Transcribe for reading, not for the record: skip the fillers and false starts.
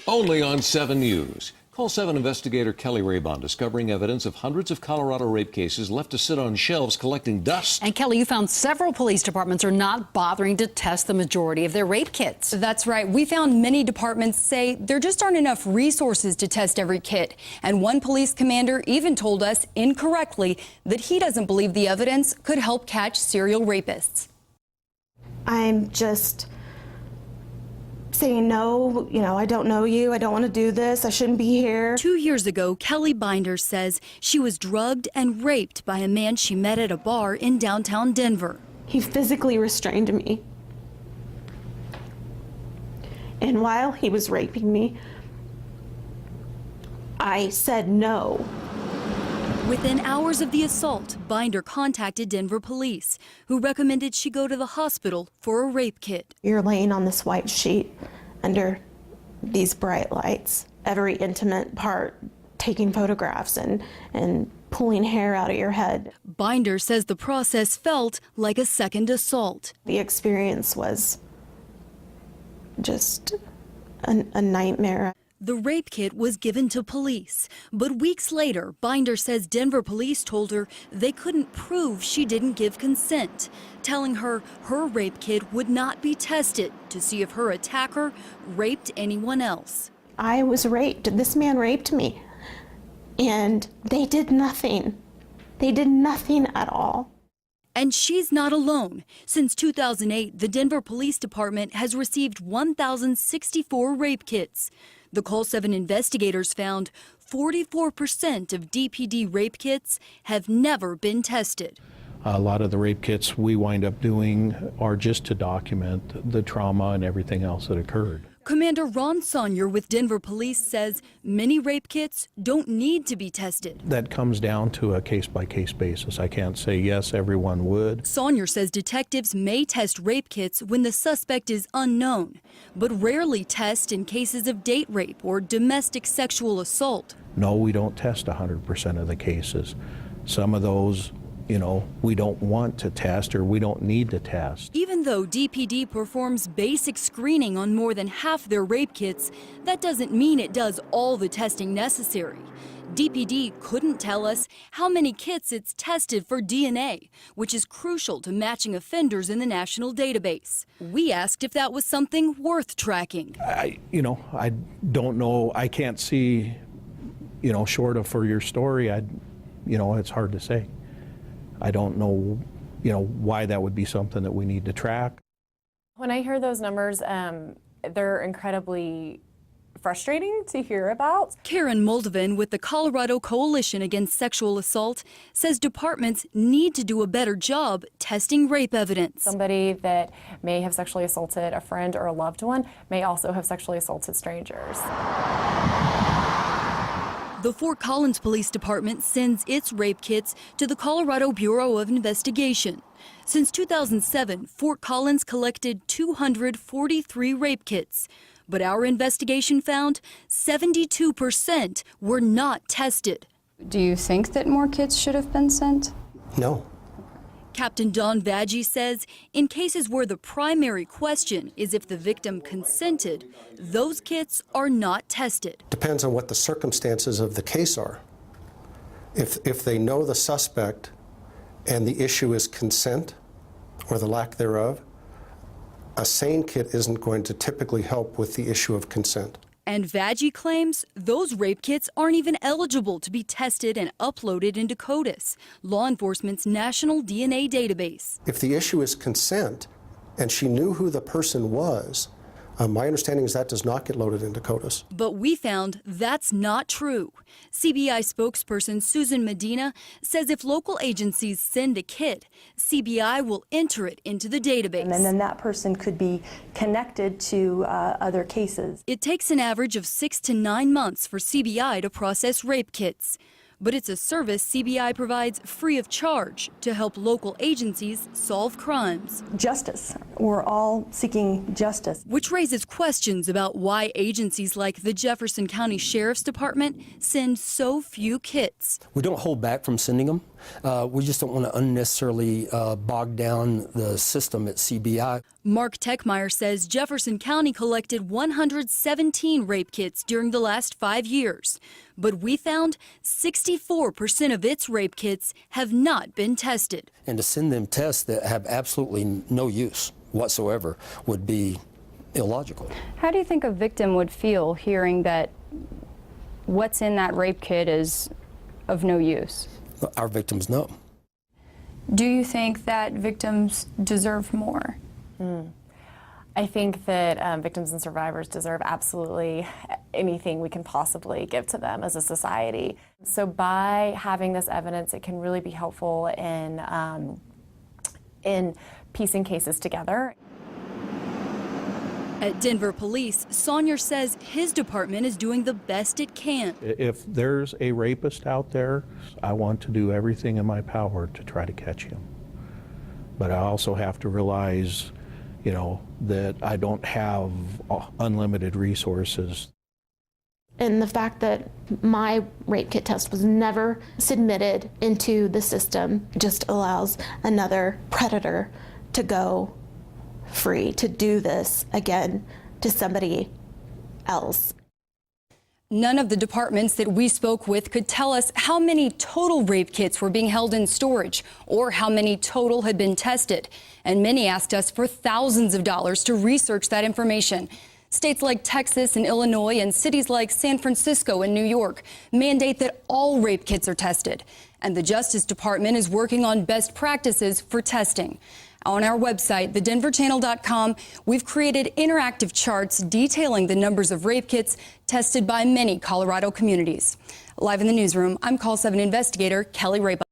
Only on 7 News. CALL7 investigator Keli Rabon discovering evidence of hundreds of Colorado rape cases left to sit on shelves collecting dust. And Kelly, you found several police departments are not bothering to test the majority of their rape kits. That's right. We found many departments say there just aren't enough resources to test every kit. And one police commander even told us incorrectly that he doesn't believe the evidence could help catch serial rapists. I'm just saying, no, I don't know you. I don't want to do this. I shouldn't be here. 2 years ago, Kelly Binder says she was drugged and raped by a man she met at a bar in downtown Denver. He physically restrained me. And while he was raping me, I said no. Within hours of the assault, Binder contacted Denver police, who recommended she go to the hospital for a rape kit. You're laying on this white sheet under these bright lights, every intimate part, taking photographs and pulling hair out of your head. Binder says the process felt like a second assault. The experience was just a nightmare. The rape kit was given to police, but weeks later, Binder says Denver police told her they couldn't prove she didn't give consent, telling her her rape kit would not be tested to see if her attacker raped anyone else. I was raped. This man raped me, and they did nothing. They did nothing at all. And she's not alone. Since 2008, the Denver Police Department has received 1,064 rape kits. The CALL7 investigators found 44% of DPD rape kits have never been tested. A lot of the rape kits we wind up doing are just to document the trauma and everything else that occurred. Commander Ron Saunier with Denver Police says many rape kits don't need to be tested. That comes down to a case-by-case basis. I can't say yes, everyone would. Saunier says detectives may test rape kits when the suspect is unknown, but rarely test in cases of date rape or domestic sexual assault. No, we don't test 100% of the cases. Some of those, we don't want to test or we don't need to test. Even though DPD performs basic screening on more than half their rape kits, that doesn't mean it does all the testing necessary. DPD couldn't tell us how many kits it's tested for DNA, which is crucial to matching offenders in the national database. We asked if that was something worth tracking. I don't know. I can't see, short of for your story, it's hard to say. I don't know, why that would be something that we need to track. When I hear those numbers, they're incredibly frustrating to hear about. Karen Moldovan with the Colorado Coalition Against Sexual Assault says departments need to do a better job testing rape evidence. Somebody that may have sexually assaulted a friend or a loved one may also have sexually assaulted strangers. The Fort Collins Police Department sends its rape kits to the Colorado Bureau of Investigation. Since 2007, Fort Collins collected 243 rape kits, but our investigation found 72% were not tested. Do you think that more kits should have been sent? No. Captain Don Vaggi says in cases where the primary question is if the victim consented, those kits are not tested. Depends on what the circumstances of the case are. If they know the suspect and the issue is consent or the lack thereof, a sane kit isn't going to typically help with the issue of consent. And Vaggi claims those rape kits aren't even eligible to be tested and uploaded into CODIS, law enforcement's national DNA database. If the issue is consent and she knew who the person was, my understanding is that does not get loaded into CODIS. But we found that's not true. CBI spokesperson Susan Medina says if local agencies send a kit, CBI will enter it into the database. And then that person could be connected to other cases. It takes an average of 6 to 9 months for CBI to process rape kits. But it's a service CBI provides free of charge to help local agencies solve crimes. Justice. We're all seeking justice. Which raises questions about why agencies like the Jefferson County Sheriff's Department send so few kits. We don't hold back from sending them. We just don't want to unnecessarily bog down the system at CBI. Mark Techmeyer says Jefferson County collected 117 rape kits during the last 5 years. But we found 64% of its rape kits have not been tested. And to send them tests that have absolutely no use whatsoever would be illogical. How do you think a victim would feel hearing that what's in that rape kit is of no use? Our victims know. Do you think that victims deserve more? I think that victims and survivors deserve absolutely anything we can possibly give to them as a society. So by having this evidence, it can really be helpful in piecing cases together. At Denver Police, Saunier says his department is doing the best it can. If there's a rapist out there, I want to do everything in my power to try to catch him. But I also have to realize, you know, that I don't have unlimited resources. And the fact that my rape kit test was never submitted into the system just allows another predator to go free to do this again to somebody else. None of the departments that we spoke with could tell us how many total rape kits were being held in storage or how many total had been tested. And many asked us for thousands of dollars to research that information. States like Texas and Illinois and cities like San Francisco and New York mandate that all rape kits are tested. And the Justice Department is working on best practices for testing. On our website, thedenverchannel.com, we've created interactive charts detailing the numbers of rape kits tested by many Colorado communities. Live in the newsroom, I'm CALL7 investigator Keli Rabon.